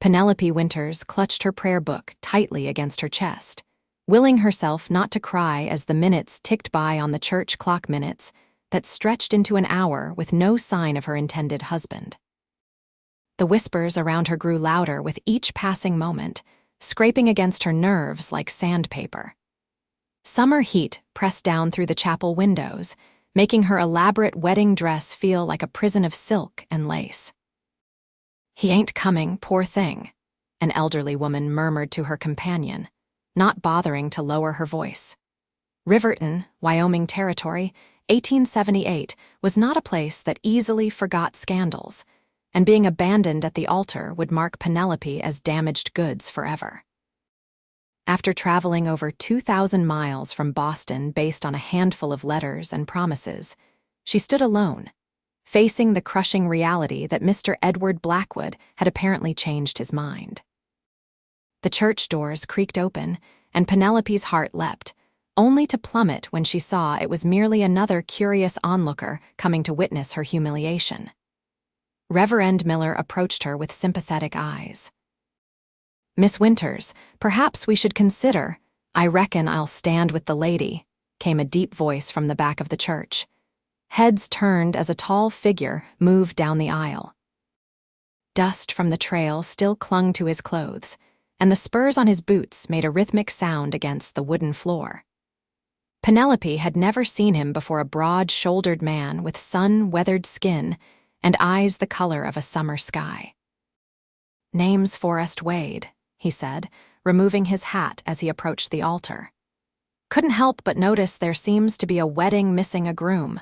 Penelope Winters clutched her prayer book tightly against her chest, willing herself not to cry as the minutes ticked by on the church clock minutes that stretched into an hour with no sign of her intended husband. The whispers around her grew louder with each passing moment, scraping against her nerves like sandpaper. Summer heat pressed down through the chapel windows, making her elaborate wedding dress feel like a prison of silk and lace. "He ain't coming, poor thing," an elderly woman murmured to her companion, not bothering to lower her voice. Riverton, Wyoming Territory, 1878, was not a place that easily forgot scandals, and being abandoned at the altar would mark Penelope as damaged goods forever. After traveling over 2,000 miles from Boston based on a handful of letters and promises, she stood alone, facing the crushing reality that Mr. Edward Blackwood had apparently changed his mind. The church doors creaked open, and Penelope's heart leapt, only to plummet when she saw it was merely another curious onlooker coming to witness her humiliation. Reverend Miller approached her with sympathetic eyes. "Miss Winters, perhaps we should consider—" "I reckon I'll stand with the lady," came a deep voice from the back of the church. Heads turned as a tall figure moved down the aisle. Dust from the trail still clung to his clothes, and the spurs on his boots made a rhythmic sound against the wooden floor. Penelope had never seen him before, a broad-shouldered man with sun-weathered skin and eyes the color of a summer sky. "Name's Forrest Wade," he said, removing his hat as he approached the altar. "Couldn't help but notice there seems to be a wedding missing a groom."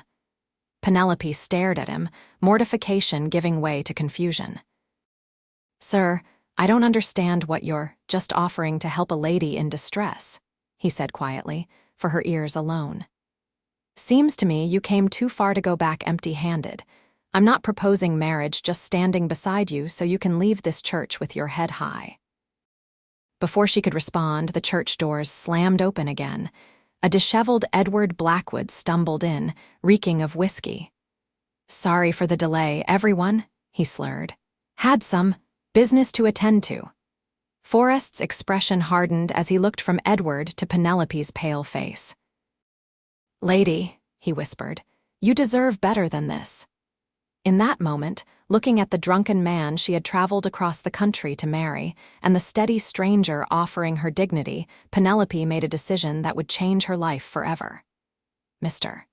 Penelope stared at him, mortification giving way to confusion. "Sir, I don't understand what you're just offering to help a lady in distress," he said quietly, for her ears alone. "Seems to me you came too far to go back empty-handed. I'm not proposing marriage, just standing beside you so you can leave this church with your head high." Before she could respond, the church doors slammed open again. A disheveled Edward Blackwood stumbled in, reeking of whiskey. "Sorry for the delay, everyone," he slurred. "Had some business to attend to." Forrest's expression hardened as he looked from Edward to Penelope's pale face. "Lady," he whispered, "you deserve better than this." In that moment, looking at the drunken man she had traveled across the country to marry, and the steady stranger offering her dignity, Penelope made a decision that would change her life forever. "Mr.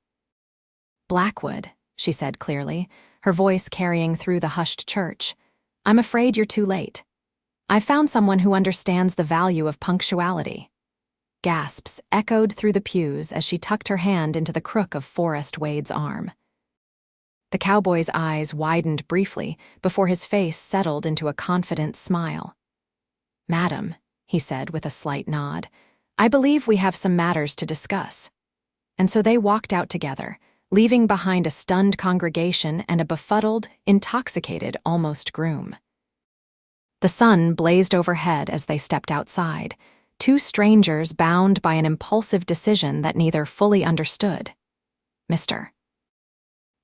Blackwood," she said clearly, her voice carrying through the hushed church, "I'm afraid you're too late. I've found someone who understands the value of punctuality." Gasps echoed through the pews as she tucked her hand into the crook of Forrest Wade's arm. The cowboy's eyes widened briefly before his face settled into a confident smile. "Madam," he said with a slight nod, "I believe we have some matters to discuss." And so they walked out together, leaving behind a stunned congregation and a befuddled, intoxicated, almost groom. The sun blazed overhead as they stepped outside, two strangers bound by an impulsive decision that neither fully understood. "Mr.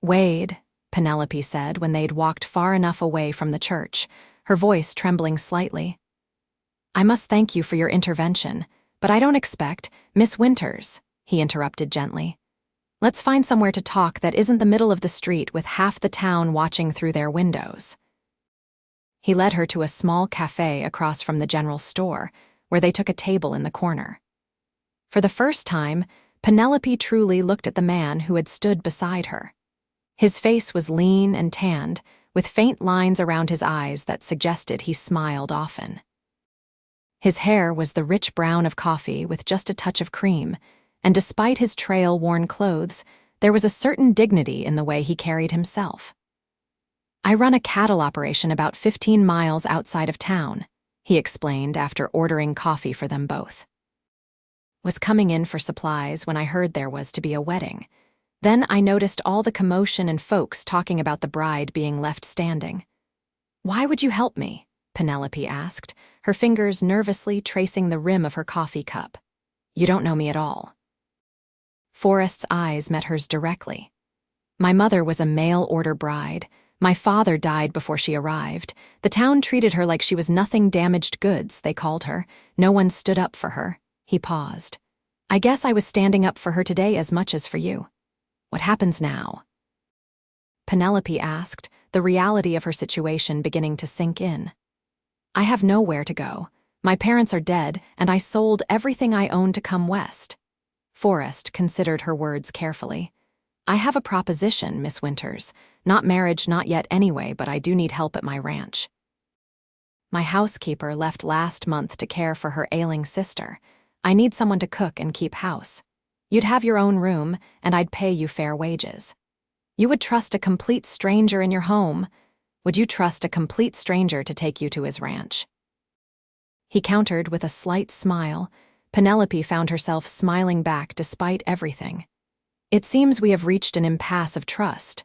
Wade," Penelope said when they'd walked far enough away from the church, her voice trembling slightly. "I must thank you for your intervention, but I don't expect—" "Miss Winters," he interrupted gently. "Let's find somewhere to talk that isn't the middle of the street with half the town watching through their windows." He led her to a small cafe across from the general store, where they took a table in the corner. For the first time, Penelope truly looked at the man who had stood beside her. His face was lean and tanned, with faint lines around his eyes that suggested he smiled often. His hair was the rich brown of coffee with just a touch of cream, and despite his trail-worn clothes, there was a certain dignity in the way he carried himself. "I run a cattle operation about 15 miles outside of town," he explained after ordering coffee for them both. "Was coming in for supplies when I heard there was to be a wedding. Then I noticed all the commotion and folks talking about the bride being left standing." "Why would you help me?" Penelope asked, her fingers nervously tracing the rim of her coffee cup. "You don't know me at all." Forrest's eyes met hers directly. "My mother was a mail-order bride, My father died before she arrived. The town treated her like she was nothing damaged goods, they called her. No one stood up for her. He paused. I guess I was standing up for her today as much as for you. What happens now? Penelope asked, the reality of her situation beginning to sink in. I have nowhere to go. My parents are dead, and I sold everything I own to come west. Forrest considered her words carefully. I have a proposition, Miss Winters. Not marriage, not yet anyway, but I do need help at my ranch. My housekeeper left last month to care for her ailing sister. I need someone to cook and keep house. You'd have your own room, and I'd pay you fair wages. You would trust a complete stranger in your home. Would you trust a complete stranger to take you to his ranch? He countered with a slight smile. Penelope found herself smiling back despite everything. It seems we have reached an impasse of trust.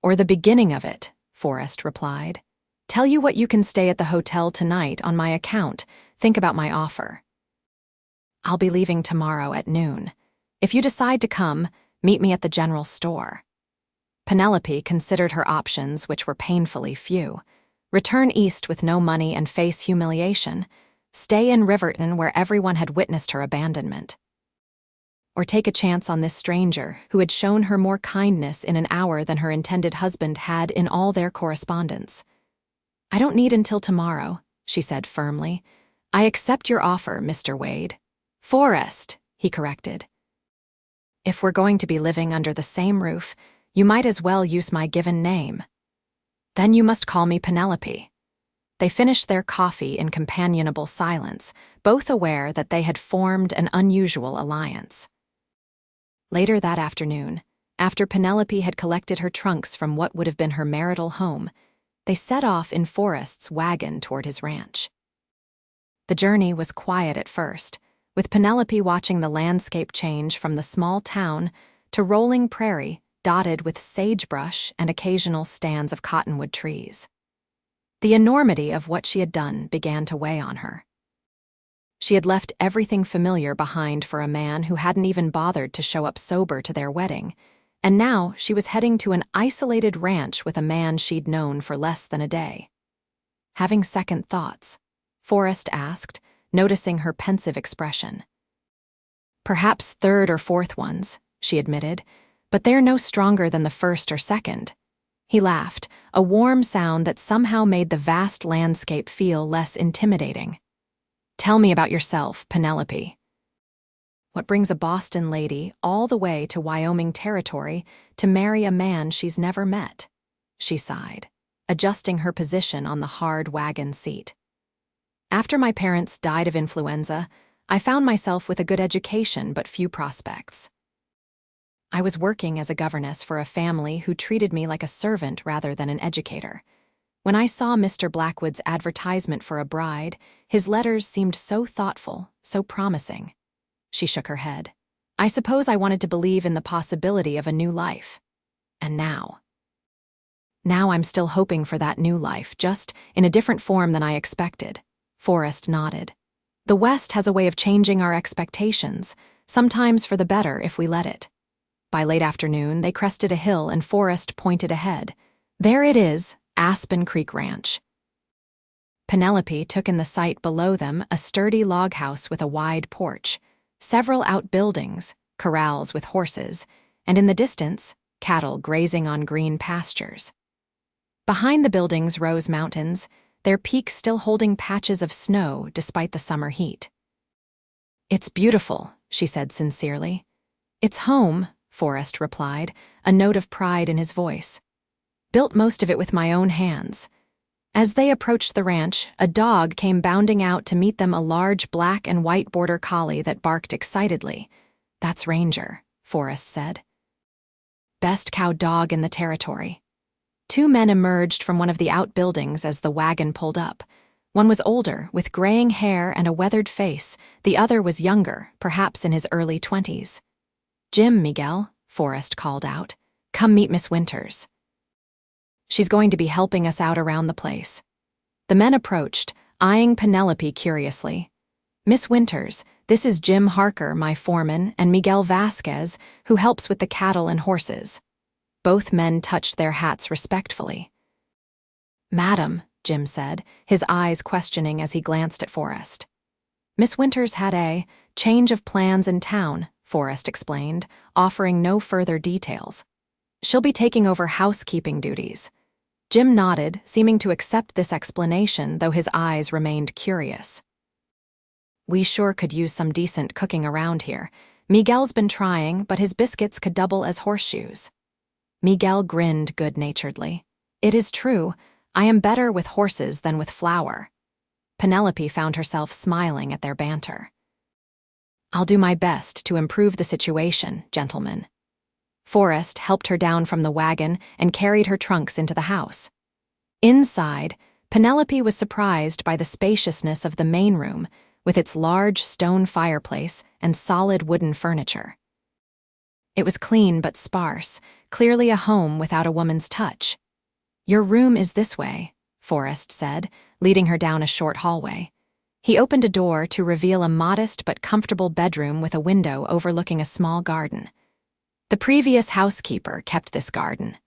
Or the beginning of it, Forrest replied. Tell you what, you can stay at the hotel tonight on my account. Think about my offer. I'll be leaving tomorrow at noon. If you decide to come, meet me at the general store. Penelope considered her options, which were painfully few. Return east with no money and face humiliation. Stay in Riverton where everyone had witnessed her abandonment. Or take a chance on this stranger who had shown her more kindness in an hour than her intended husband had in all their correspondence. I don't need until tomorrow, she said firmly. I accept your offer, Mr. Wade. Forrest, he corrected. If we're going to be living under the same roof, you might as well use my given name. Then you must call me Penelope. They finished their coffee in companionable silence, both aware that they had formed an unusual alliance. Later that afternoon, after Penelope had collected her trunks from what would have been her marital home, they set off in Forrest's wagon toward his ranch. The journey was quiet at first, with Penelope watching the landscape change from the small town to rolling prairie dotted with sagebrush and occasional stands of cottonwood trees. The enormity of what she had done began to weigh on her. She had left everything familiar behind for a man who hadn't even bothered to show up sober to their wedding, and now she was heading to an isolated ranch with a man she'd known for less than a day. Having second thoughts, Forrest asked, noticing her pensive expression. Perhaps third or fourth ones, she admitted, but they're no stronger than the first or second. He laughed, a warm sound that somehow made the vast landscape feel less intimidating. Tell me about yourself, Penelope. What brings a Boston lady all the way to Wyoming Territory to marry a man she's never met? She sighed, adjusting her position on the hard wagon seat. After my parents died of influenza, I found myself with a good education but few prospects. I was working as a governess for a family who treated me like a servant rather than an educator. When I saw Mr. Blackwood's advertisement for a bride, his letters seemed so thoughtful, so promising. She shook her head. I suppose I wanted to believe in the possibility of a new life. And now? Now I'm still hoping for that new life, just in a different form than I expected. Forrest nodded. The West has a way of changing our expectations, sometimes for the better if we let it. By late afternoon, they crested a hill and Forrest pointed ahead. There it is, Aspen Creek Ranch. Penelope took in the sight below them a sturdy log house with a wide porch, several outbuildings, corrals with horses, and in the distance, cattle grazing on green pastures. Behind the buildings rose mountains, their peaks still holding patches of snow despite the summer heat. It's beautiful, she said sincerely. It's home, Forrest replied, a note of pride in his voice. Built most of it with my own hands. As they approached the ranch, a dog came bounding out to meet them, a large black and white border collie that barked excitedly. That's Ranger, Forrest said. Best cow dog in the territory. Two men emerged from one of the outbuildings as the wagon pulled up. One was older, with graying hair and a weathered face. The other was younger, perhaps in his early 20s. Jim, Miguel, Forrest called out. Come meet Miss Winters. She's going to be helping us out around the place. The men approached, eyeing Penelope curiously. Miss Winters, this is Jim Harker, my foreman, and Miguel Vasquez, who helps with the cattle and horses. Both men touched their hats respectfully. "Madam," Jim said, his eyes questioning as he glanced at Forrest. "Miss Winters had a change of plans in town," Forrest explained, offering no further details. "She'll be taking over housekeeping duties." Jim nodded, seeming to accept this explanation, though his eyes remained curious. "We sure could use some decent cooking around here. Miguel's been trying, but his biscuits could double as horseshoes." Miguel grinned good-naturedly. "It is true, I am better with horses than with flour." Penelope found herself smiling at their banter. "I'll do my best to improve the situation, gentlemen." Forrest helped her down from the wagon and carried her trunks into the house. Inside, Penelope was surprised by the spaciousness of the main room, with its large stone fireplace and solid wooden furniture. It was clean but sparse, clearly a home without a woman's touch. "Your room is this way," Forrest said, leading her down a short hallway. He opened a door to reveal a modest but comfortable bedroom with a window overlooking a small garden. The previous housekeeper kept this garden.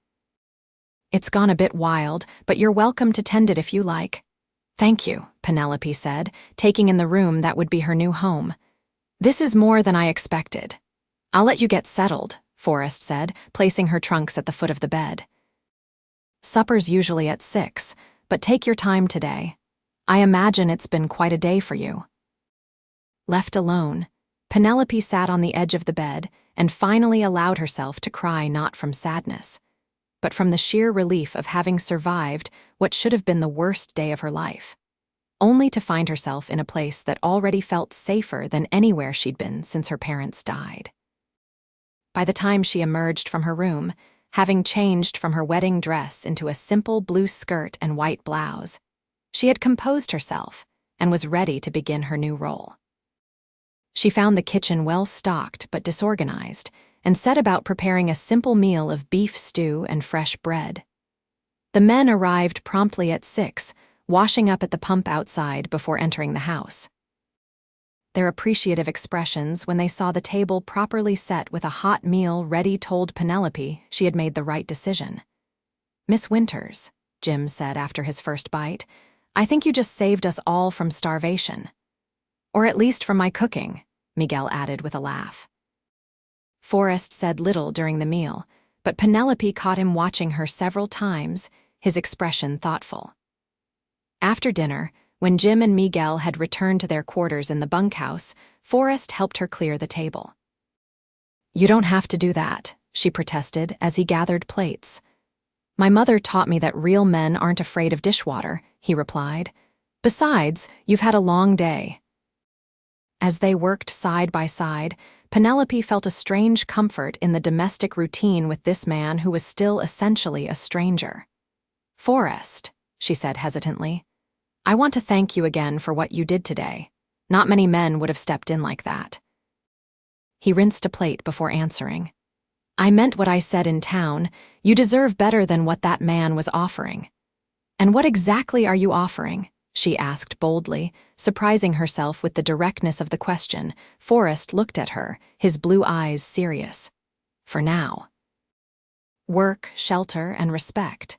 "It's gone a bit wild, but you're welcome to tend it if you like." "Thank you," Penelope said, taking in the room that would be her new home. "This is more than I expected." "I'll let you get settled," Forrest said, placing her trunks at the foot of the bed. "Supper's usually at 6, but take your time today. I imagine it's been quite a day for you." Left alone, Penelope sat on the edge of the bed and finally allowed herself to cry, not from sadness, but from the sheer relief of having survived what should have been the worst day of her life, only to find herself in a place that already felt safer than anywhere she'd been since her parents died. By the time she emerged from her room, having changed from her wedding dress into a simple blue skirt and white blouse, she had composed herself and was ready to begin her new role. She found the kitchen well-stocked but disorganized and set about preparing a simple meal of beef stew and fresh bread. The men arrived promptly at 6, washing up at the pump outside before entering the house. Their appreciative expressions when they saw the table properly set with a hot meal ready told Penelope she had made the right decision. "Miss Winters," Jim said after his first bite, "I think you just saved us all from starvation." "Or at least from my cooking," Miguel added with a laugh. Forrest said little during the meal, but Penelope caught him watching her several times, his expression thoughtful. After dinner, when Jim and Miguel had returned to their quarters in the bunkhouse, Forrest helped her clear the table. "You don't have to do that," she protested as he gathered plates. "My mother taught me that real men aren't afraid of dishwater," he replied. "Besides, you've had a long day." As they worked side by side, Penelope felt a strange comfort in the domestic routine with this man who was still essentially a stranger. "Forrest," she said hesitantly, "I want to thank you again for what you did today. Not many men would have stepped in like that." He rinsed a plate before answering. "I meant what I said in town. You deserve better than what that man was offering." "And what exactly are you offering?" she asked boldly, surprising herself with the directness of the question. Forrest looked at her, his blue eyes serious. "For now." "Work, shelter, and respect.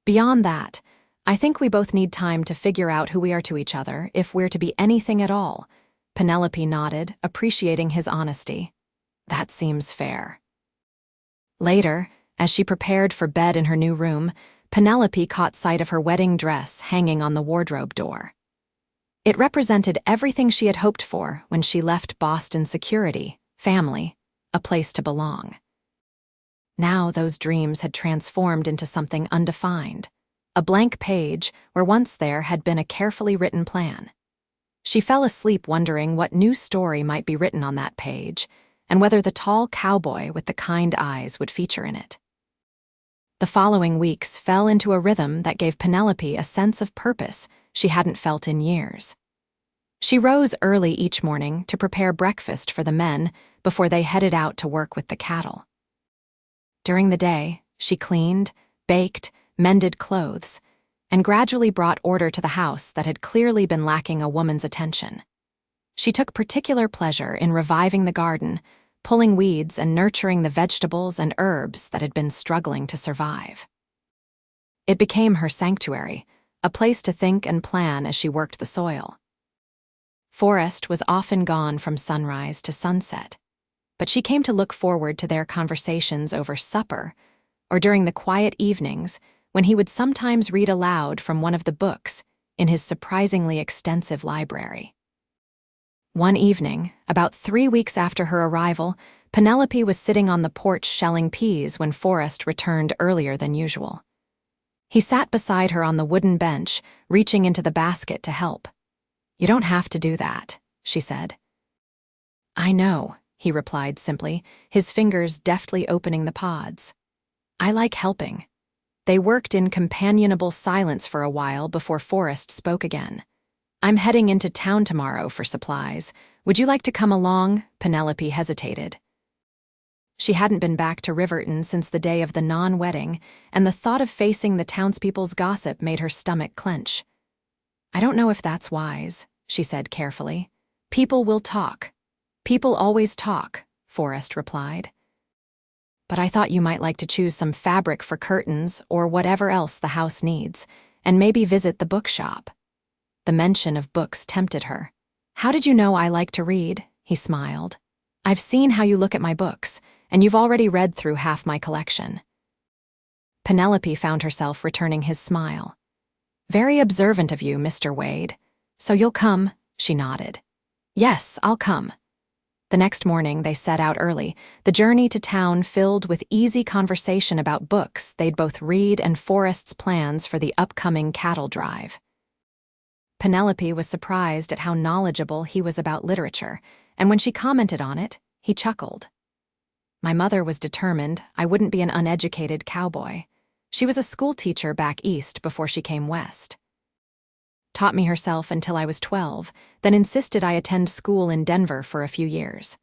Beyond that, I think we both need time to figure out who we are to each other if we're to be anything at all." Penelope nodded, appreciating his honesty. "That seems fair." Later, as she prepared for bed in her new room, Penelope caught sight of her wedding dress hanging on the wardrobe door. It represented everything she had hoped for when she left Boston: security, family, a place to belong. Now those dreams had transformed into something undefined, a blank page where once there had been a carefully written plan. She fell asleep wondering what new story might be written on that page, and whether the tall cowboy with the kind eyes would feature in it. The following weeks fell into a rhythm that gave Penelope a sense of purpose she hadn't felt in years. She rose early each morning to prepare breakfast for the men before they headed out to work with the cattle. During the day, she cleaned, baked, mended clothes, and gradually brought order to the house that had clearly been lacking a woman's attention. She took particular pleasure in reviving the garden, pulling weeds and nurturing the vegetables and herbs that had been struggling to survive. It became her sanctuary, a place to think and plan as she worked the soil. Forrest was often gone from sunrise to sunset, but she came to look forward to their conversations over supper or during the quiet evenings when he would sometimes read aloud from one of the books in his surprisingly extensive library. One evening, about 3 weeks after her arrival, Penelope was sitting on the porch shelling peas when Forrest returned earlier than usual. He sat beside her on the wooden bench, reaching into the basket to help. "You don't have to do that," she said. "I know," he replied simply, his fingers deftly opening the pods. "I like helping." They worked in companionable silence for a while before Forrest spoke again. "I'm heading into town tomorrow for supplies. Would you like to come along?" Penelope hesitated. She hadn't been back to Riverton since the day of the non-wedding, and the thought of facing the townspeople's gossip made her stomach clench. "I don't know if that's wise," she said carefully. "People will talk. People always talk," Forrest replied. "But I thought you might like to choose some fabric for curtains or whatever else the house needs, and maybe visit the bookshop." The mention of books tempted her. "How did you know I like to read?" he smiled. "I've seen how you look at my books, and you've already read through half my collection." Penelope found herself returning his smile. "Very observant of you, Mr. Wade. So you'll come?" She nodded. "Yes, I'll come." The next morning, they set out early, the journey to town filled with easy conversation about books they'd both read and Forrest's plans for the upcoming cattle drive. Penelope was surprised at how knowledgeable he was about literature, and when she commented on it, he chuckled. "My mother was determined I wouldn't be an uneducated cowboy. She was a schoolteacher back east before she came west. Taught me herself until I was 12, then insisted I attend school in Denver for a few years.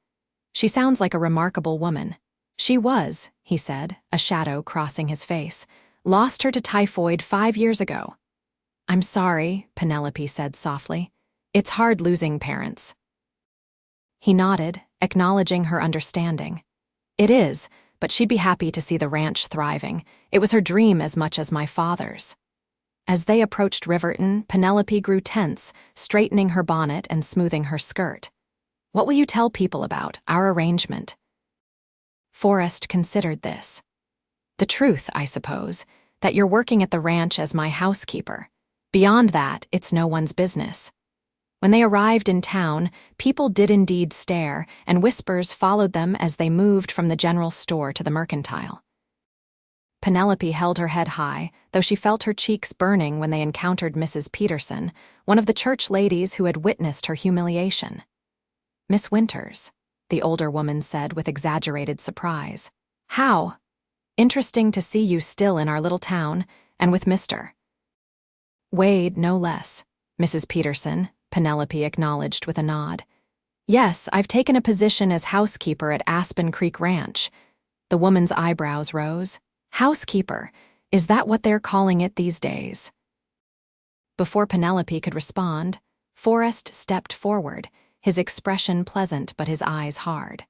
She sounds like a remarkable woman." "She was," he said, a shadow crossing his face. "Lost her to typhoid 5 years ago." "I'm sorry," Penelope said softly. "It's hard losing parents." He nodded, acknowledging her understanding. "It is, but she'd be happy to see the ranch thriving. It was her dream as much as my father's." As they approached Riverton, Penelope grew tense, straightening her bonnet and smoothing her skirt. "What will you tell people about our arrangement?" Forrest considered this. "The truth, I suppose, that you're working at the ranch as my housekeeper. Beyond that, it's no one's business." When they arrived in town, people did indeed stare, and whispers followed them as they moved from the general store to the mercantile. Penelope held her head high, though she felt her cheeks burning when they encountered Mrs. Peterson, one of the church ladies who had witnessed her humiliation. "Miss Winters," the older woman said with exaggerated surprise. "How? Interesting to see you still in our little town, and with Mr. Wade, no less." "Mrs. Peterson," Penelope acknowledged with a nod. "Yes, I've taken a position as housekeeper at Aspen Creek Ranch." The woman's eyebrows rose. "Housekeeper, is that what they're calling it these days?" Before Penelope could respond, Forrest stepped forward, his expression pleasant but his eyes hard.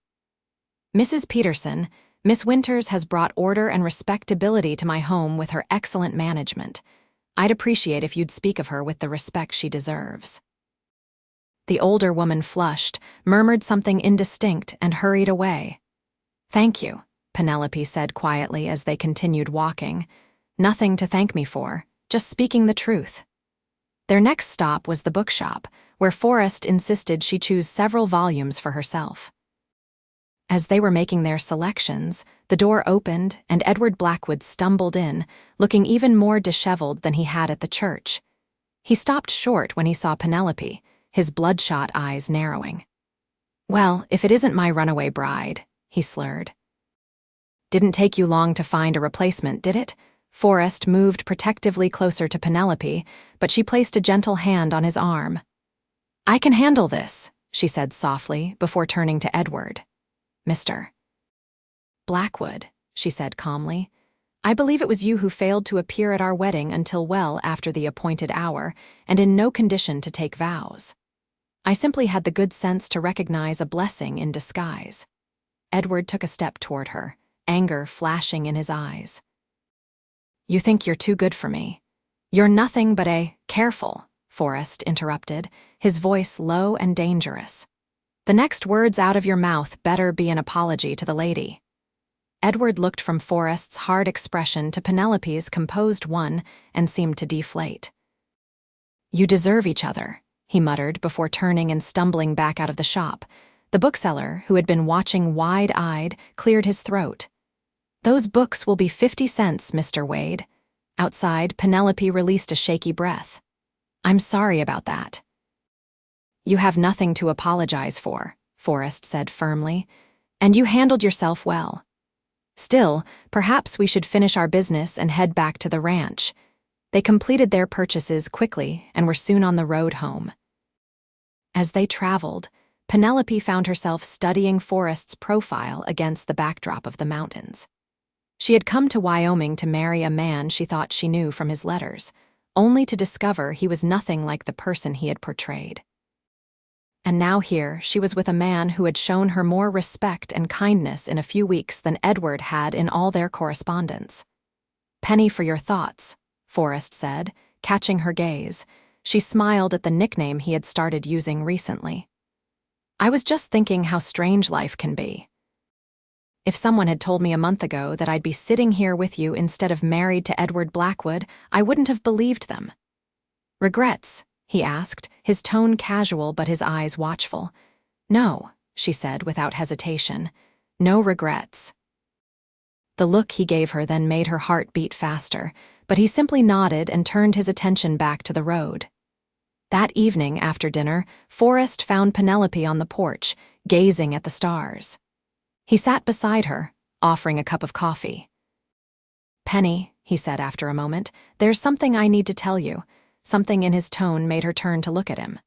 "Mrs. Peterson, Miss Winters has brought order and respectability to my home with her excellent management. I'd appreciate if you'd speak of her with the respect she deserves." The older woman flushed, murmured something indistinct, and hurried away. "Thank you," Penelope said quietly as they continued walking. "Nothing to thank me for, just speaking the truth." Their next stop was the bookshop, where Forrest insisted she choose several volumes for herself. As they were making their selections, the door opened and Edward Blackwood stumbled in, looking even more disheveled than he had at the church. He stopped short when he saw Penelope, his bloodshot eyes narrowing. "Well, if it isn't my runaway bride," he slurred. "Didn't take you long to find a replacement, did it?" Forrest moved protectively closer to Penelope, but she placed a gentle hand on his arm. "I can handle this," she said softly before turning to Edward. "Mr. Blackwood," she said calmly. "I believe it was you who failed to appear at our wedding until well after the appointed hour, and in no condition to take vows. I simply had the good sense to recognize a blessing in disguise." Edward took a step toward her, anger flashing in his eyes. You think you're too good for me. You're nothing but a— Careful, Forrest interrupted, his voice low and dangerous. The next words out of your mouth better be an apology to the lady. Edward looked from Forrest's hard expression to Penelope's composed one and seemed to deflate. You deserve each other, he muttered before turning and stumbling back out of the shop. The bookseller, who had been watching wide-eyed, cleared his throat. Those books will be 50 cents, Mr. Wade. Outside, Penelope released a shaky breath. I'm sorry about that. You have nothing to apologize for, Forrest said firmly, and you handled yourself well. Still, perhaps we should finish our business and head back to the ranch. They completed their purchases quickly and were soon on the road home. As they traveled, Penelope found herself studying Forrest's profile against the backdrop of the mountains. She had come to Wyoming to marry a man she thought she knew from his letters, only to discover he was nothing like the person he had portrayed. And now here she was with a man who had shown her more respect and kindness in a few weeks than Edward had in all their correspondence. Penny for your thoughts, Forrest said, catching her gaze. She smiled at the nickname he had started using recently. I was just thinking how strange life can be. If someone had told me a month ago that I'd be sitting here with you instead of married to Edward Blackwood, I wouldn't have believed them. Regrets? He asked, his tone casual but his eyes watchful. No, she said without hesitation. No regrets. The look he gave her then made her heart beat faster, but he simply nodded and turned his attention back to the road. That evening, after dinner, Forrest found Penelope on the porch, gazing at the stars. He sat beside her, offering a cup of coffee. Penny, he said after a moment, there's something I need to tell you. Something in his tone made her turn to look at him.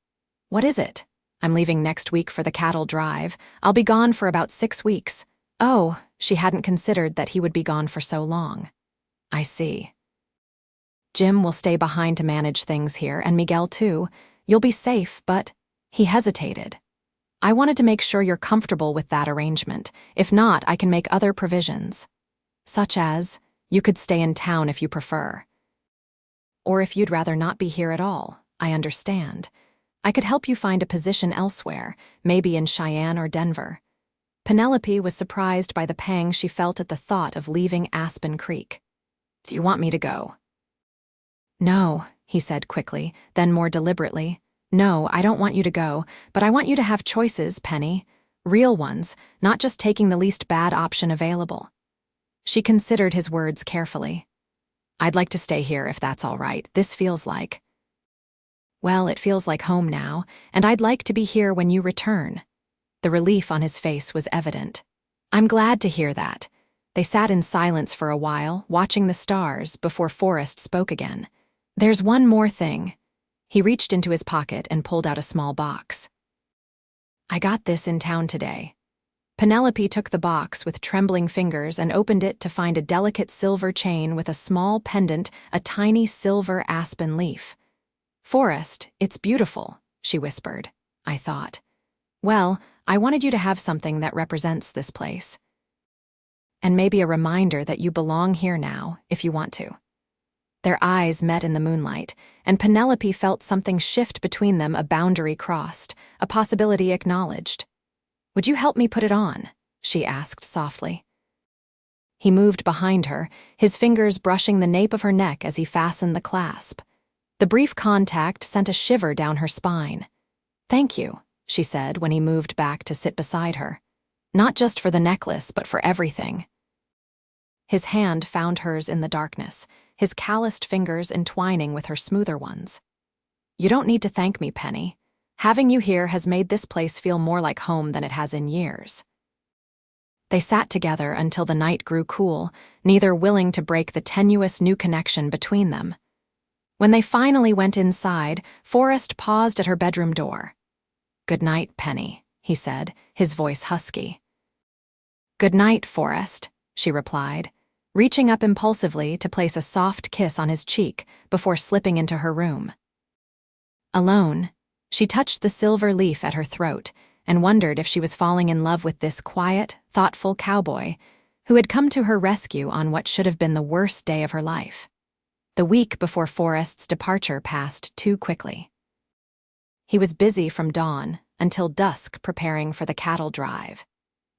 What is it? I'm leaving next week for the cattle drive. I'll be gone for about 6 weeks. Oh, she hadn't considered that he would be gone for so long. I see. Jim will stay behind to manage things here, and Miguel too. You'll be safe, but— He hesitated. I wanted to make sure you're comfortable with that arrangement. If not, I can make other provisions. Such as, you could stay in town if you prefer. Or if you'd rather not be here at all, I understand. I could help you find a position elsewhere, maybe in Cheyenne or Denver. Penelope was surprised by the pang she felt at the thought of leaving Aspen Creek. Do you want me to go? No, he said quickly, then more deliberately. No, I don't want you to go, but I want you to have choices, Penny. Real ones, not just taking the least bad option available. She considered his words carefully. I'd like to stay here if that's all right. This feels like— Well, it feels like home now, and I'd like to be here when you return. The relief on his face was evident. I'm glad to hear that. They sat in silence for a while, watching the stars, before Forrest spoke again. There's one more thing. He reached into his pocket and pulled out a small box. I got this in town today. Penelope took the box with trembling fingers and opened it to find a delicate silver chain with a small pendant, a tiny silver aspen leaf. Forrest, it's beautiful, she whispered. I thought. Well, I wanted you to have something that represents this place. And maybe a reminder that you belong here now, if you want to. Their eyes met in the moonlight, and Penelope felt something shift between them, a boundary crossed, a possibility acknowledged. Would you help me put it on? She asked softly. He moved behind her, his fingers brushing the nape of her neck as he fastened the clasp. The brief contact sent a shiver down her spine. Thank you, she said when he moved back to sit beside her. Not just for the necklace, but for everything. His hand found hers in the darkness, his calloused fingers entwining with her smoother ones. You don't need to thank me, Penny. Having you here has made this place feel more like home than it has in years. They sat together until the night grew cool, neither willing to break the tenuous new connection between them. When they finally went inside, Forrest paused at her bedroom door. Good night, Penny, he said, his voice husky. Good night, Forrest, she replied, reaching up impulsively to place a soft kiss on his cheek before slipping into her room. Alone, she touched the silver leaf at her throat and wondered if she was falling in love with this quiet, thoughtful cowboy who had come to her rescue on what should have been the worst day of her life. The week before Forrest's departure passed too quickly. He was busy from dawn until dusk preparing for the cattle drive,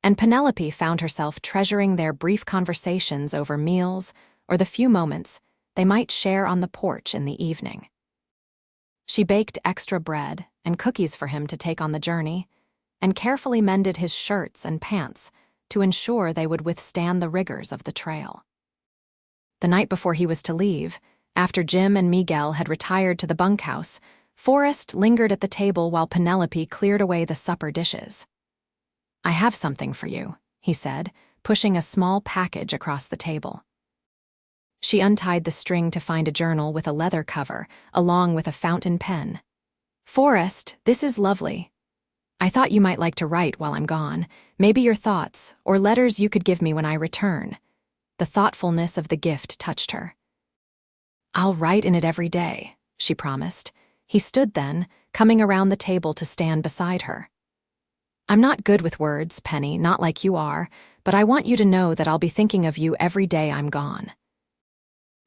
and Penelope found herself treasuring their brief conversations over meals or the few moments they might share on the porch in the evening. She baked extra bread and cookies for him to take on the journey, and carefully mended his shirts and pants to ensure they would withstand the rigors of the trail. The night before he was to leave, after Jim and Miguel had retired to the bunkhouse, Forrest lingered at the table while Penelope cleared away the supper dishes. "I have something for you," he said, pushing a small package across the table. She untied the string to find a journal with a leather cover, along with a fountain pen. "Forrest, this is lovely. I thought you might like to write while I'm gone, maybe your thoughts, or letters you could give me when I return." The thoughtfulness of the gift touched her. "I'll write in it every day," she promised. He stood then, coming around the table to stand beside her. "I'm not good with words, Penny, not like you are, but I want you to know that I'll be thinking of you every day I'm gone."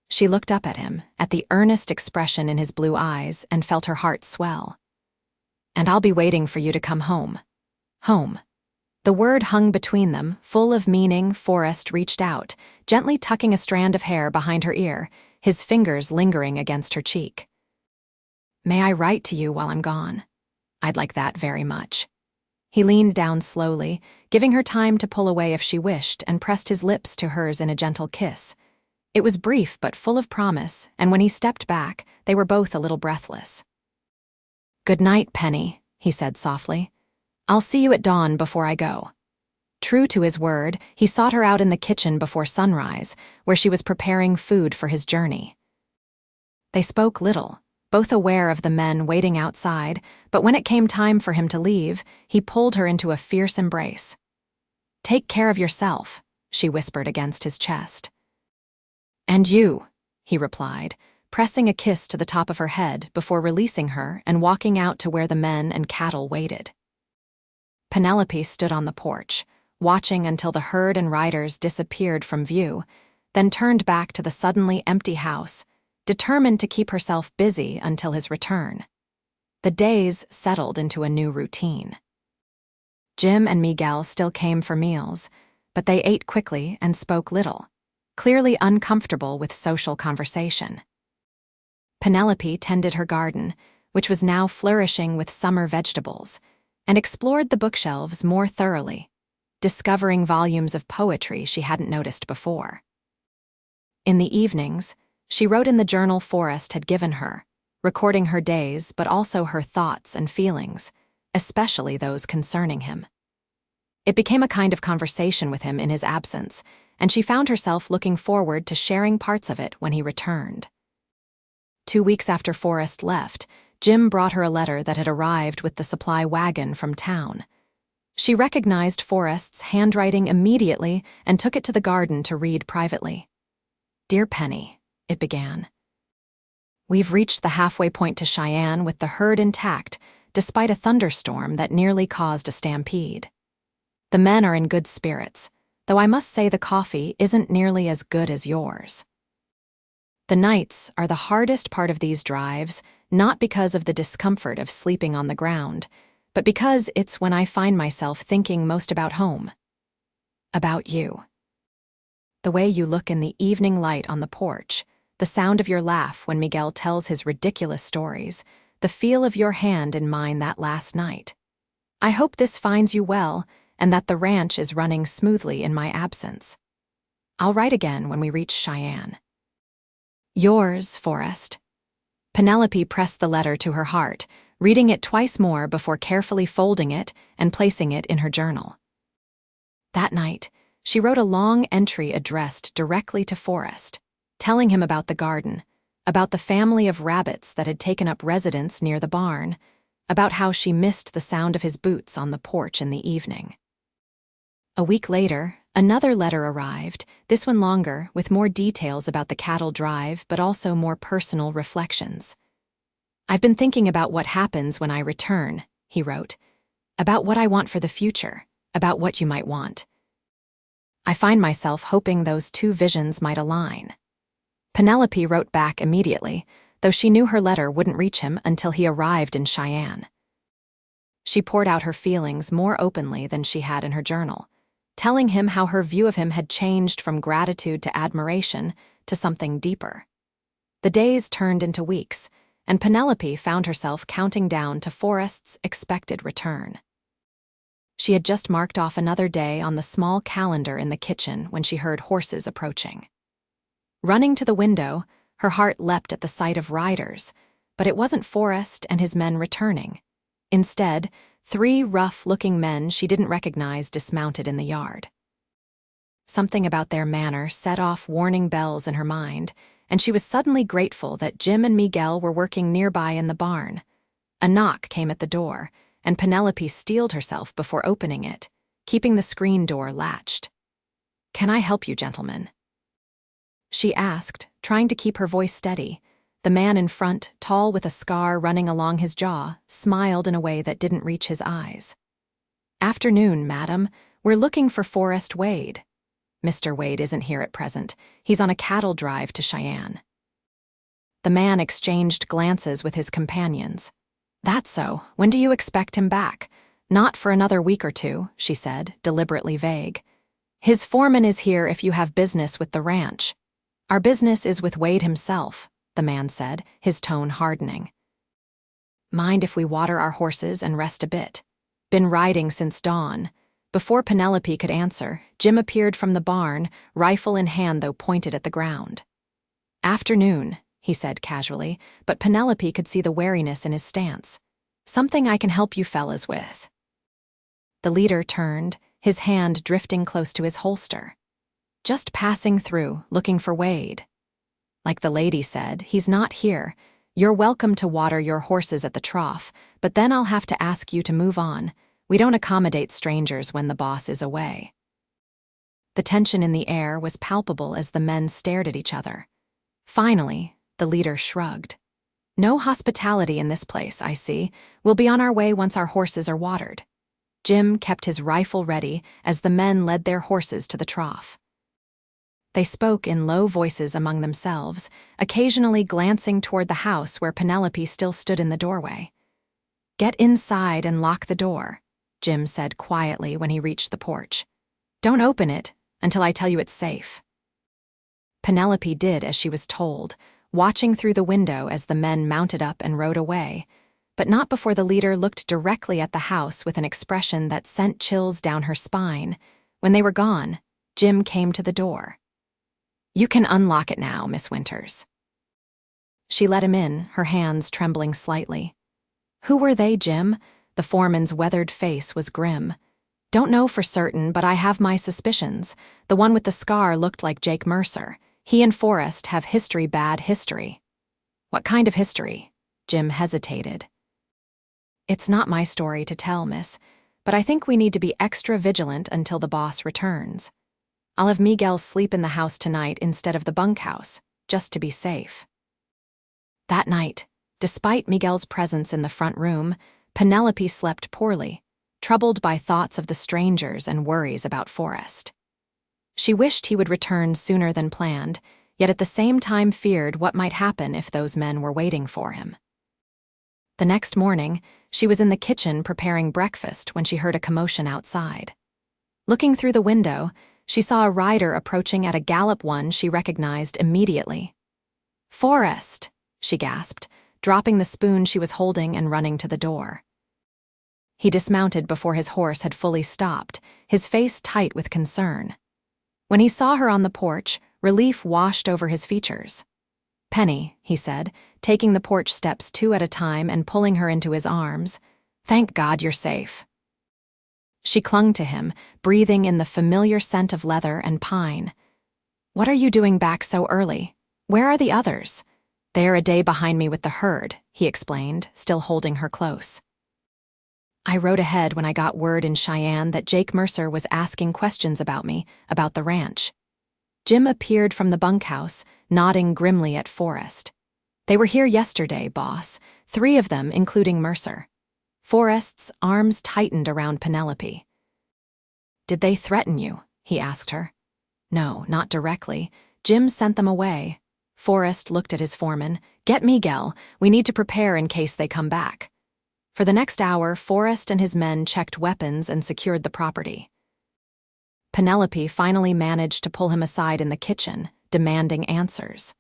She looked up at him, at the earnest expression in his blue eyes, and felt her heart swell. "And I'll be waiting for you to come home." Home. The word hung between them, full of meaning. Forrest reached out, gently tucking a strand of hair behind her ear, his fingers lingering against her cheek. "May I write to you while I'm gone? I'd like that very much." He leaned down slowly, giving her time to pull away if she wished, and pressed his lips to hers in a gentle kiss. It was brief but full of promise, and when he stepped back, they were both a little breathless. "Good night, Penny," he said softly. "I'll see you at dawn before I go." True to his word, he sought her out in the kitchen before sunrise, where she was preparing food for his journey. They spoke little, both aware of the men waiting outside, but when it came time for him to leave, he pulled her into a fierce embrace. "Take care of yourself," she whispered against his chest. "And you," he replied, pressing a kiss to the top of her head before releasing her and walking out to where the men and cattle waited. Penelope stood on the porch, watching until the herd and riders disappeared from view, then turned back to the suddenly empty house, determined to keep herself busy until his return. The days settled into a new routine. Jim and Miguel still came for meals, but they ate quickly and spoke little, clearly uncomfortable with social conversation. Penelope tended her garden, which was now flourishing with summer vegetables, and explored the bookshelves more thoroughly, discovering volumes of poetry she hadn't noticed before. In the evenings, she wrote in the journal Forrest had given her, recording her days but also her thoughts and feelings, especially those concerning him. It became a kind of conversation with him in his absence, and she found herself looking forward to sharing parts of it when he returned. 2 weeks after Forrest left, Jim brought her a letter that had arrived with the supply wagon from town. She recognized Forrest's handwriting immediately and took it to the garden to read privately. "Dear Penny," it began. "We've reached the halfway point to Cheyenne with the herd intact, despite a thunderstorm that nearly caused a stampede. The men are in good spirits, though I must say the coffee isn't nearly as good as yours. The nights are the hardest part of these drives, not because of the discomfort of sleeping on the ground, but because it's when I find myself thinking most about home. About you. The way you look in the evening light on the porch, the sound of your laugh when Miguel tells his ridiculous stories, the feel of your hand in mine that last night. I hope this finds you well and that the ranch is running smoothly in my absence. I'll write again when we reach Cheyenne. Yours, Forrest." Penelope pressed the letter to her heart, reading it twice more before carefully folding it and placing it in her journal. That night, she wrote a long entry addressed directly to Forrest, telling him about the garden, about the family of rabbits that had taken up residence near the barn, about how she missed the sound of his boots on the porch in the evening. A week later, another letter arrived, this one longer, with more details about the cattle drive but also more personal reflections. "I've been thinking about what happens when I return," he wrote, "about what I want for the future, about what you might want. I find myself hoping those two visions might align." Penelope wrote back immediately, though she knew her letter wouldn't reach him until he arrived in Cheyenne. She poured out her feelings more openly than she had in her journal, telling him how her view of him had changed from gratitude to admiration to something deeper. The days turned into weeks, and Penelope found herself counting down to Forrest's expected return. She had just marked off another day on the small calendar in the kitchen when she heard horses approaching. Running to the window, her heart leapt at the sight of riders, but it wasn't Forrest and his men returning. Instead, 3 rough-looking men she didn't recognize dismounted in the yard. Something about their manner set off warning bells in her mind, and she was suddenly grateful that Jim and Miguel were working nearby in the barn. A knock came at the door, and Penelope steeled herself before opening it, keeping the screen door latched. "Can I help you, gentlemen?" she asked, trying to keep her voice steady. The man in front, tall with a scar running along his jaw, smiled in a way that didn't reach his eyes. "Afternoon, madam. We're looking for Forrest Wade." "Mr. Wade isn't here at present. He's on a cattle drive to Cheyenne." The man exchanged glances with his companions. "That's so. When do you expect him back?" "Not for another week or 2, she said, deliberately vague. "His foreman is here if you have business with the ranch." "Our business is with Wade himself," the man said, his tone hardening. "Mind if we water our horses and rest a bit?" "Been riding since dawn." Before Penelope could answer, Jim appeared from the barn, rifle in hand though pointed at the ground. "Afternoon," he said casually, but Penelope could see the wariness in his stance. "Something I can help you fellas with." The leader turned, his hand drifting close to his holster. "Just passing through, looking for Wade." "Like the lady said, he's not here. You're welcome to water your horses at the trough, but then I'll have to ask you to move on. We don't accommodate strangers when the boss is away." The tension in the air was palpable as the men stared at each other. Finally, the leader shrugged. "No hospitality in this place, I see. We'll be on our way once our horses are watered." Jim kept his rifle ready as the men led their horses to the trough. They spoke in low voices among themselves, occasionally glancing toward the house where Penelope still stood in the doorway. "Get inside and lock the door," Jim said quietly when he reached the porch. "Don't open it until I tell you it's safe." Penelope did as she was told, watching through the window as the men mounted up and rode away, but not before the leader looked directly at the house with an expression that sent chills down her spine. When they were gone, Jim came to the door. "You can unlock it now, Miss Winters." She let him in, her hands trembling slightly. "Who were they, Jim?" The foreman's weathered face was grim. "Don't know for certain, but I have my suspicions. The one with the scar looked like Jake Mercer. He and Forrest have bad history." "What kind of history?" Jim hesitated. "It's not my story to tell, miss, but I think we need to be extra vigilant until the boss returns. I'll have Miguel sleep in the house tonight instead of the bunkhouse, just to be safe." That night, despite Miguel's presence in the front room, Penelope slept poorly, troubled by thoughts of the strangers and worries about Forrest. She wished he would return sooner than planned, yet at the same time feared what might happen if those men were waiting for him. The next morning, she was in the kitchen preparing breakfast when she heard a commotion outside. Looking through the window, she saw a rider approaching at a gallop, one she recognized immediately. "Forrest!" she gasped, dropping the spoon she was holding and running to the door. He dismounted before his horse had fully stopped, his face tight with concern. When he saw her on the porch, relief washed over his features. "Penny," he said, taking the porch steps 2 at a time and pulling her into his arms. "Thank God you're safe." She clung to him, breathing in the familiar scent of leather and pine. "What are you doing back so early? Where are the others?" "They're a day behind me with the herd," he explained, still holding her close. "I rode ahead when I got word in Cheyenne that Jake Mercer was asking questions about me, about the ranch." Jim appeared from the bunkhouse, nodding grimly at Forrest. "They were here yesterday, boss. 3 of them, including Mercer." Forrest's arms tightened around Penelope. "Did they threaten you?" he asked her. No, not directly. Jim sent them away. Forrest looked at his foreman. Get Miguel. We need to prepare in case they come back. For the next hour, Forrest and his men checked weapons and secured the property. Penelope finally managed to pull him aside in the kitchen, demanding answers.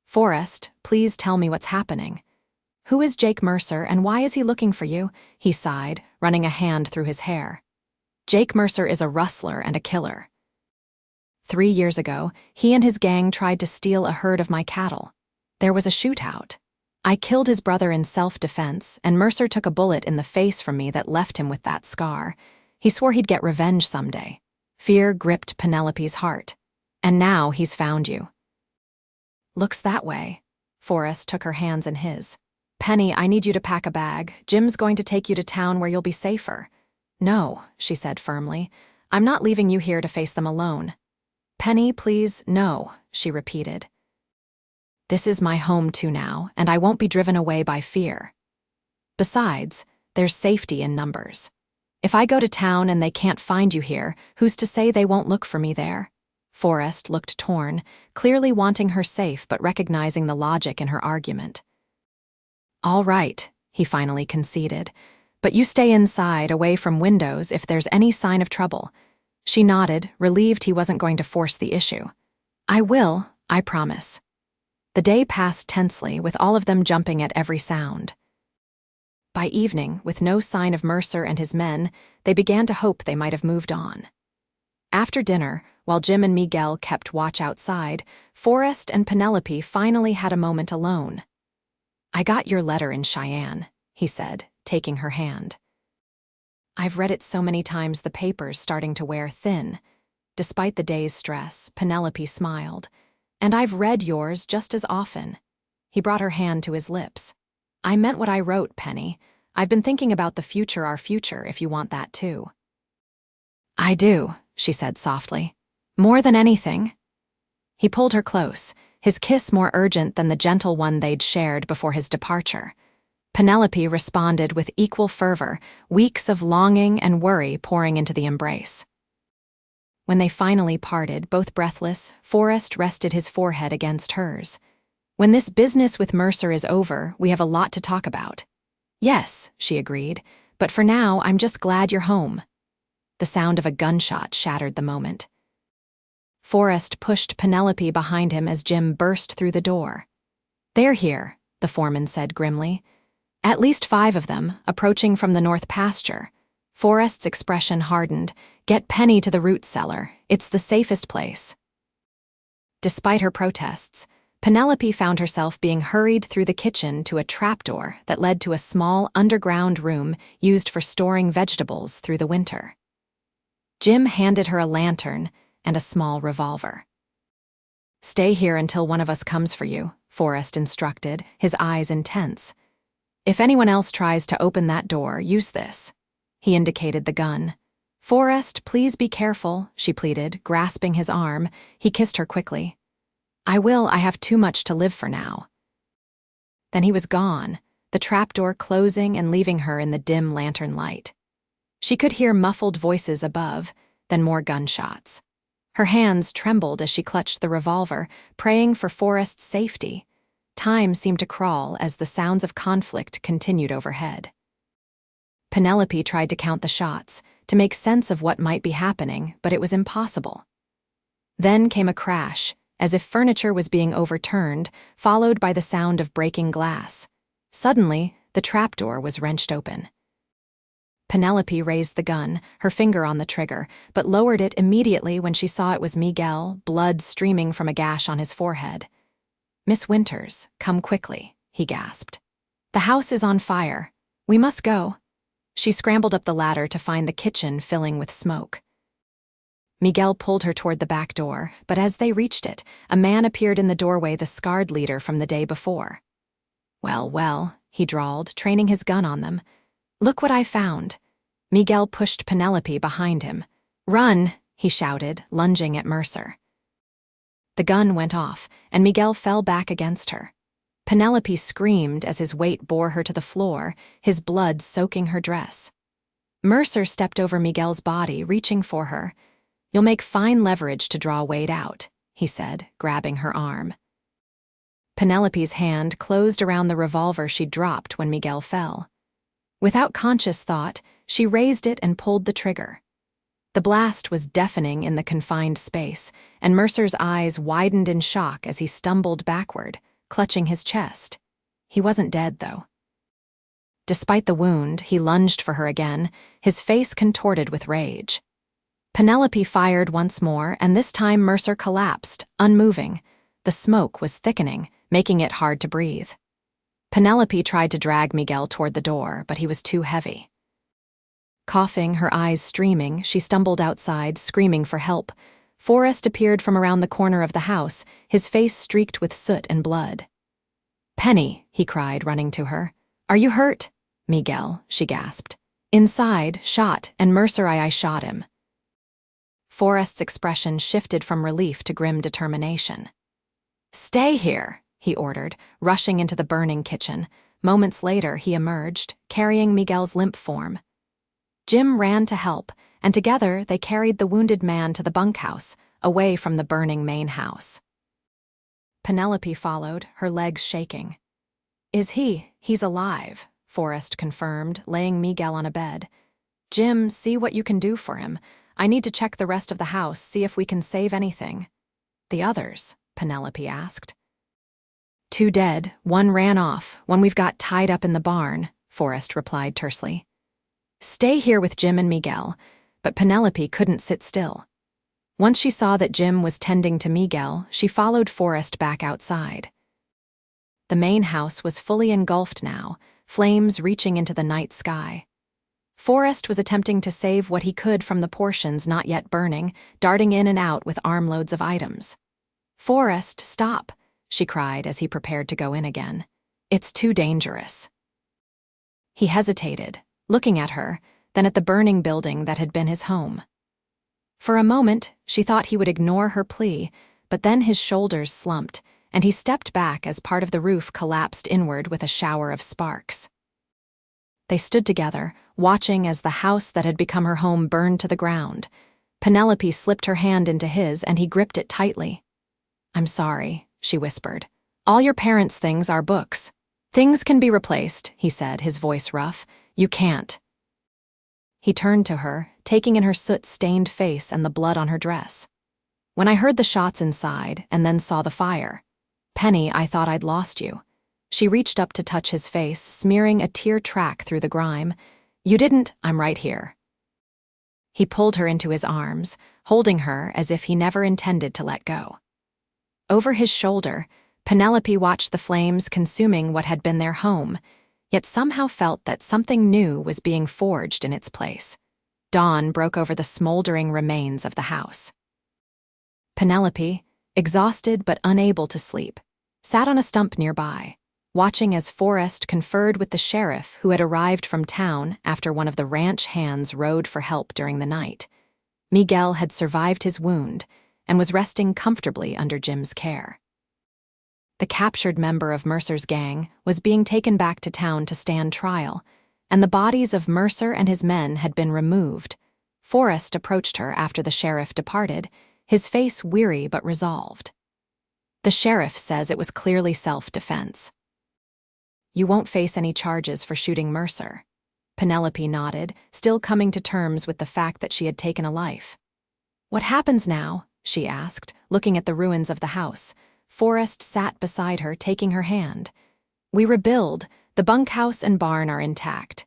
Forrest, please tell me what's happening. Who is Jake Mercer and why is he looking for you? He sighed, running a hand through his hair. Jake Mercer is a rustler and a killer. 3 years ago, he and his gang tried to steal a herd of my cattle. There was a shootout. I killed his brother in self-defense, and Mercer took a bullet in the face from me that left him with that scar. He swore he'd get revenge someday. Fear gripped Penelope's heart. And now he's found you. Looks that way. Forrest took her hands in his. Penny, I need you to pack a bag. Jim's going to take you to town where you'll be safer. No, she said firmly. I'm not leaving you here to face them alone. Penny, please, no, she repeated. This is my home too now, and I won't be driven away by fear. Besides, there's safety in numbers. If I go to town and they can't find you here, who's to say they won't look for me there? Forrest looked torn, clearly wanting her safe but recognizing the logic in her argument. All right, he finally conceded, but you stay inside, away from windows if there's any sign of trouble. She nodded, relieved he wasn't going to force the issue. I will, I promise. The day passed tensely, with all of them jumping at every sound. By evening, with no sign of Mercer and his men, they began to hope they might have moved on. After dinner, while Jim and Miguel kept watch outside, Forrest and Penelope finally had a moment alone. I got your letter in Cheyenne, he said, taking her hand. I've read it so many times the paper's starting to wear thin. Despite the day's stress, Penelope smiled. And I've read yours just as often. He brought her hand to his lips. I meant what I wrote, Penny. I've been thinking about the future, our future, if you want that too. I do, she said softly. More than anything. He pulled her close, his kiss more urgent than the gentle one they'd shared before his departure. Penelope responded with equal fervor, weeks of longing and worry pouring into the embrace. When they finally parted, both breathless, Forrest rested his forehead against hers. When this business with Mercer is over, we have a lot to talk about. Yes, she agreed, but for now, I'm just glad you're home. The sound of a gunshot shattered the moment. Forrest pushed Penelope behind him as Jim burst through the door. They're here, the foreman said grimly. At least 5 of them, approaching from the north pasture. Forrest's expression hardened. Get Penny to the root cellar. It's the safest place. Despite her protests, Penelope found herself being hurried through the kitchen to a trapdoor that led to a small underground room used for storing vegetables through the winter. Jim handed her a lantern and a small revolver. Stay here until one of us comes for you, Forrest instructed, his eyes intense. If anyone else tries to open that door, use this. He indicated the gun. Forrest, please be careful, she pleaded, grasping his arm. He kissed her quickly. I will, I have too much to live for now. Then he was gone, the trapdoor closing and leaving her in the dim lantern light. She could hear muffled voices above, then more gunshots. Her hands trembled as she clutched the revolver, praying for Forrest's safety. Time seemed to crawl as the sounds of conflict continued overhead. Penelope tried to count the shots, to make sense of what might be happening, but it was impossible. Then came a crash, as if furniture was being overturned, followed by the sound of breaking glass. Suddenly, the trapdoor was wrenched open. Penelope raised the gun, her finger on the trigger, but lowered it immediately when she saw it was Miguel, blood streaming from a gash on his forehead. Miss Winters, come quickly, he gasped. The house is on fire. We must go. She scrambled up the ladder to find the kitchen filling with smoke. Miguel pulled her toward the back door, but as they reached it, a man appeared in the doorway, the scarred leader from the day before. Well, well, he drawled, training his gun on them. Look what I found. Miguel pushed Penelope behind him. Run, he shouted, lunging at Mercer. The gun went off, and Miguel fell back against her. Penelope screamed as his weight bore her to the floor, his blood soaking her dress. Mercer stepped over Miguel's body, reaching for her. You'll make fine leverage to draw Wade out, he said, grabbing her arm. Penelope's hand closed around the revolver she dropped when Miguel fell. Without conscious thought, she raised it and pulled the trigger. The blast was deafening in the confined space, and Mercer's eyes widened in shock as he stumbled backward, clutching his chest. He wasn't dead, though. Despite the wound, he lunged for her again, his face contorted with rage. Penelope fired once more, and this time Mercer collapsed, unmoving. The smoke was thickening, making it hard to breathe. Penelope tried to drag Miguel toward the door, but he was too heavy. Coughing, her eyes streaming, she stumbled outside, screaming for help. Forrest appeared from around the corner of the house, his face streaked with soot and blood. "Penny," he cried, running to her. "Are you hurt?" "Miguel," she gasped. "Inside, shot, and Mercer I shot him." Forrest's expression shifted from relief to grim determination. "Stay here," he ordered, rushing into the burning kitchen. Moments later, he emerged, carrying Miguel's limp form. Jim ran to help, and together they carried the wounded man to the bunkhouse, away from the burning main house. Penelope followed, her legs shaking. He's alive," Forrest confirmed, laying Miguel on a bed. "Jim, see what you can do for him. I need to check the rest of the house, see if we can save anything." "The others?" Penelope asked. "Two dead, one ran off, one we've got tied up in the barn," Forrest replied tersely. "Stay here with Jim and Miguel," but Penelope couldn't sit still. Once she saw that Jim was tending to Miguel, she followed Forrest back outside. The main house was fully engulfed now, flames reaching into the night sky. Forrest was attempting to save what he could from the portions not yet burning, darting in and out with armloads of items. "Forrest, stop," she cried as he prepared to go in again. "It's too dangerous." He hesitated, looking at her, then at the burning building that had been his home. For a moment, she thought he would ignore her plea, but then his shoulders slumped, and he stepped back as part of the roof collapsed inward with a shower of sparks. They stood together, watching as the house that had become her home burned to the ground. Penelope slipped her hand into his, and he gripped it tightly. "I'm sorry," she whispered. "All your parents' things are books. Things can be replaced," he said, his voice rough. "You can't." He turned to her, taking in her soot-stained face and the blood on her dress. "When I heard the shots inside, and then saw the fire, Penny, I thought I'd lost you." She reached up to touch his face, smearing a tear track through the grime. "You didn't, I'm right here." He pulled her into his arms, holding her as if he never intended to let go. Over his shoulder, Penelope watched the flames consuming what had been their home, yet somehow felt that something new was being forged in its place. Dawn broke over the smoldering remains of the house. Penelope, exhausted but unable to sleep, sat on a stump nearby, watching as Forrest conferred with the sheriff who had arrived from town after one of the ranch hands rode for help during the night. Miguel had survived his wound and was resting comfortably under Jim's care. The captured member of Mercer's gang was being taken back to town to stand trial, and the bodies of Mercer and his men had been removed. Forrest approached her after the sheriff departed, his face weary but resolved. "The sheriff says it was clearly self-defense." "You won't face any charges for shooting Mercer." Penelope nodded, still coming to terms with the fact that she had taken a life. "What happens now?" she asked, looking at the ruins of the house. Forrest sat beside her, taking her hand. "We rebuild. The bunkhouse and barn are intact.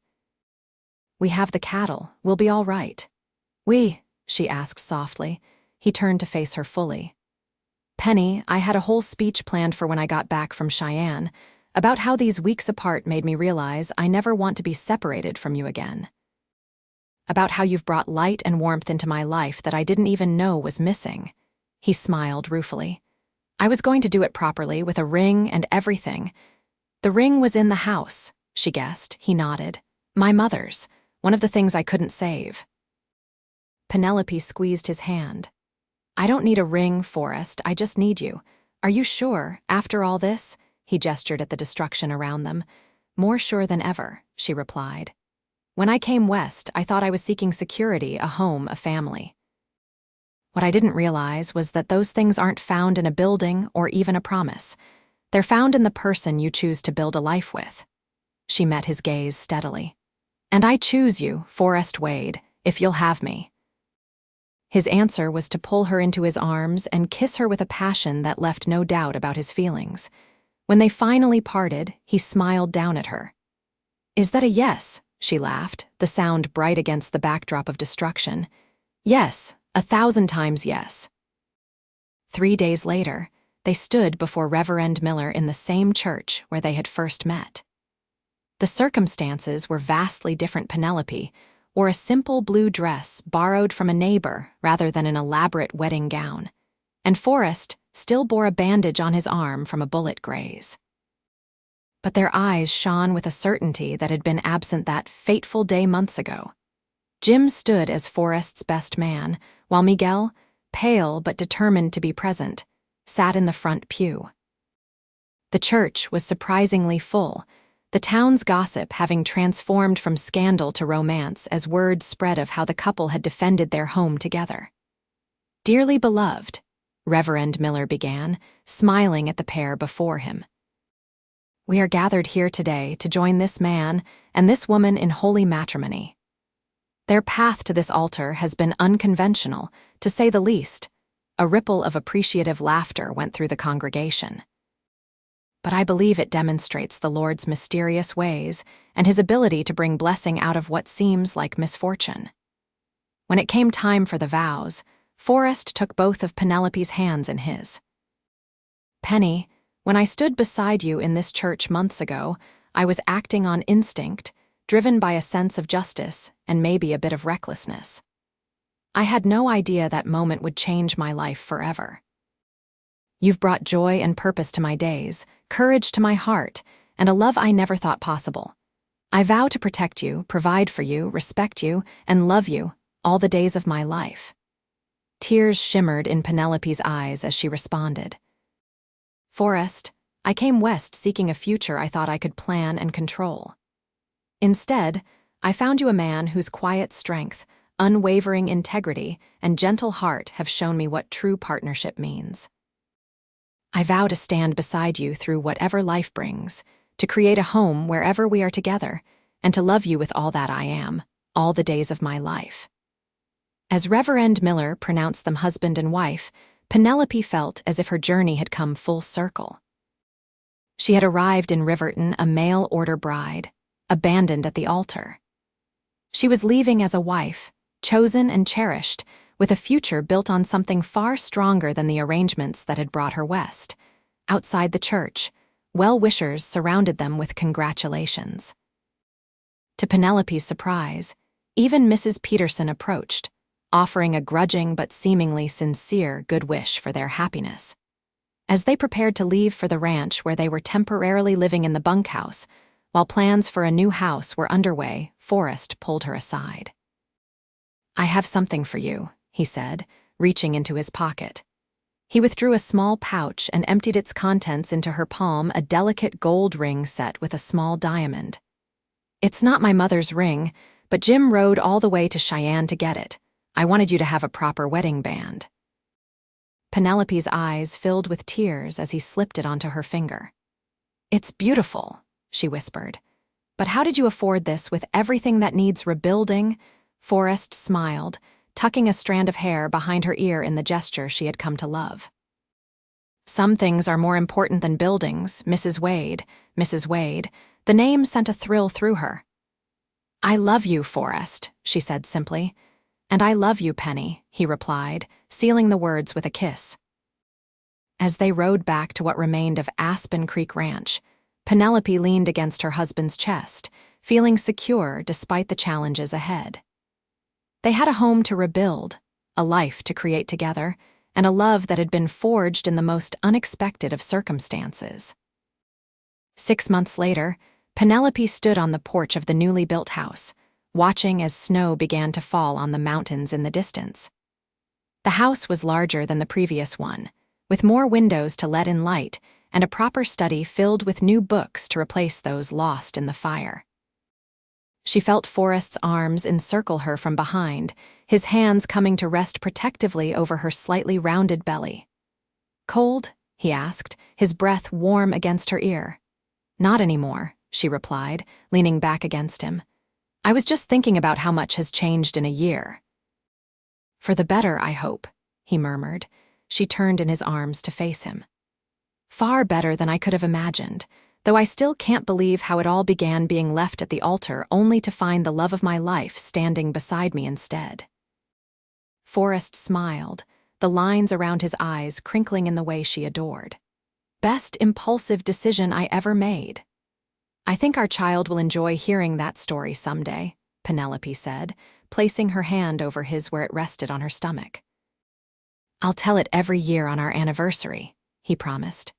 We have the cattle. We'll be all right." She asked softly. He turned to face her fully. "Penny, I had a whole speech planned for when I got back from Cheyenne, about how these weeks apart made me realize I never want to be separated from you again. About how you've brought light and warmth into my life that I didn't even know was missing." He smiled ruefully. "I was going to do it properly, with a ring and everything." "The ring was in the house," she guessed. He nodded. "My mother's, one of the things I couldn't save." Penelope squeezed his hand. "I don't need a ring, Forrest, I just need you. Are you sure, after all this?" He gestured at the destruction around them. "More sure than ever," she replied. "When I came west, I thought I was seeking security, a home, a family." What I didn't realize was that those things aren't found in a building or even a promise. They're found in the person you choose to build a life with. She met his gaze steadily. And I choose you, Forrest Wade, if you'll have me. His answer was to pull her into his arms and kiss her with a passion that left no doubt about his feelings. When they finally parted, he smiled down at her. "Is that a yes?" she laughed, the sound bright against the backdrop of destruction. "Yes, 1,000 times yes." 3 days later, they stood before Reverend Miller in the same church where they had first met. The circumstances were vastly different. Penelope wore a simple blue dress borrowed from a neighbor rather than an elaborate wedding gown, and Forrest still bore a bandage on his arm from a bullet graze. But their eyes shone with a certainty that had been absent that fateful day months ago. Jim stood as Forrest's best man, while Miguel, pale but determined to be present, sat in the front pew. The church was surprisingly full, the town's gossip having transformed from scandal to romance as word spread of how the couple had defended their home together. "Dearly beloved," Reverend Miller began, smiling at the pair before him. "We are gathered here today to join this man and this woman in holy matrimony. Their path to this altar has been unconventional, to say the least." A ripple of appreciative laughter went through the congregation. "But I believe it demonstrates the Lord's mysterious ways and his ability to bring blessing out of what seems like misfortune." When it came time for the vows, Forrest took both of Penelope's hands in his. "Penny, when I stood beside you in this church months ago, I was acting on instinct, driven by a sense of justice and maybe a bit of recklessness. I had no idea that moment would change my life forever. You've brought joy and purpose to my days, courage to my heart, and a love I never thought possible. I vow to protect you, provide for you, respect you, and love you all the days of my life." Tears shimmered in Penelope's eyes as she responded. "Forrest, I came west seeking a future I thought I could plan and control. Instead, I found you a man whose quiet strength, unwavering integrity, and gentle heart have shown me what true partnership means. I vow to stand beside you through whatever life brings, to create a home wherever we are together, and to love you with all that I am, all the days of my life." As Reverend Miller pronounced them husband and wife, Penelope felt as if her journey had come full circle. She had arrived in Riverton a mail-order bride, abandoned at the altar. She was leaving as a wife, chosen and cherished, with a future built on something far stronger than the arrangements that had brought her west. Outside the church, well-wishers surrounded them with congratulations. To Penelope's surprise, even Mrs. Peterson approached, offering a grudging but seemingly sincere good wish for their happiness. As they prepared to leave for the ranch where they were temporarily living in the bunkhouse, while plans for a new house were underway, Forrest pulled her aside. "I have something for you," he said, reaching into his pocket. He withdrew a small pouch and emptied its contents into her palm, a delicate gold ring set with a small diamond. "It's not my mother's ring, but Jim rode all the way to Cheyenne to get it. I wanted you to have a proper wedding band." Penelope's eyes filled with tears as he slipped it onto her finger. "It's beautiful," she whispered. "But how did you afford this with everything that needs rebuilding?" Forrest smiled, tucking a strand of hair behind her ear in the gesture she had come to love. "Some things are more important than buildings, Mrs. Wade, Mrs. Wade." The name sent a thrill through her. "I love you, Forrest," she said simply. "And I love you, Penny," he replied, sealing the words with a kiss. As they rode back to what remained of Aspen Creek Ranch, Penelope leaned against her husband's chest, feeling secure despite the challenges ahead. They had a home to rebuild, a life to create together, and a love that had been forged in the most unexpected of circumstances. 6 months later, Penelope stood on the porch of the newly built house, watching as snow began to fall on the mountains in the distance. The house was larger than the previous one, with more windows to let in light and a proper study filled with new books to replace those lost in the fire. She felt Forrest's arms encircle her from behind, his hands coming to rest protectively over her slightly rounded belly. "Cold?" he asked, his breath warm against her ear. "Not anymore," she replied, leaning back against him. "I was just thinking about how much has changed in a year." "For the better, I hope," he murmured. She turned in his arms to face him. "Far better than I could have imagined, though I still can't believe how it all began being left at the altar only to find the love of my life standing beside me instead." Forrest smiled, the lines around his eyes crinkling in the way she adored. "Best impulsive decision I ever made." "I think our child will enjoy hearing that story someday," Penelope said, placing her hand over his where it rested on her stomach. "I'll tell it every year on our anniversary," he promised.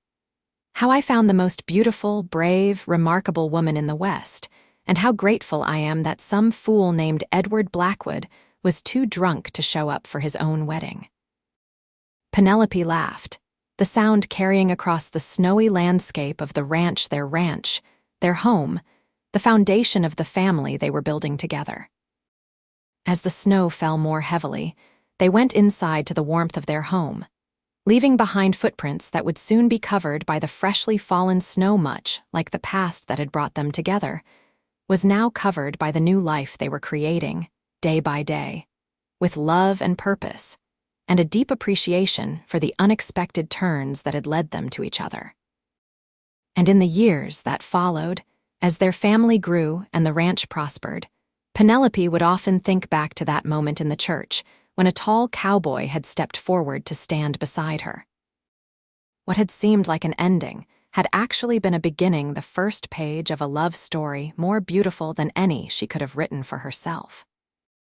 "How I found the most beautiful, brave, remarkable woman in the West, and how grateful I am that some fool named Edward Blackwood was too drunk to show up for his own wedding." Penelope laughed, the sound carrying across the snowy landscape of the ranch, their home, the foundation of the family they were building together. As the snow fell more heavily, they went inside to the warmth of their home, leaving behind footprints that would soon be covered by the freshly fallen snow. Much like the past that had brought them together, was now covered by the new life they were creating, day by day, with love and purpose, and a deep appreciation for the unexpected turns that had led them to each other. And in the years that followed, as their family grew and the ranch prospered, Penelope would often think back to that moment in the church when a tall cowboy had stepped forward to stand beside her. What had seemed like an ending had actually been a beginning, the first page of a love story more beautiful than any she could have written for herself.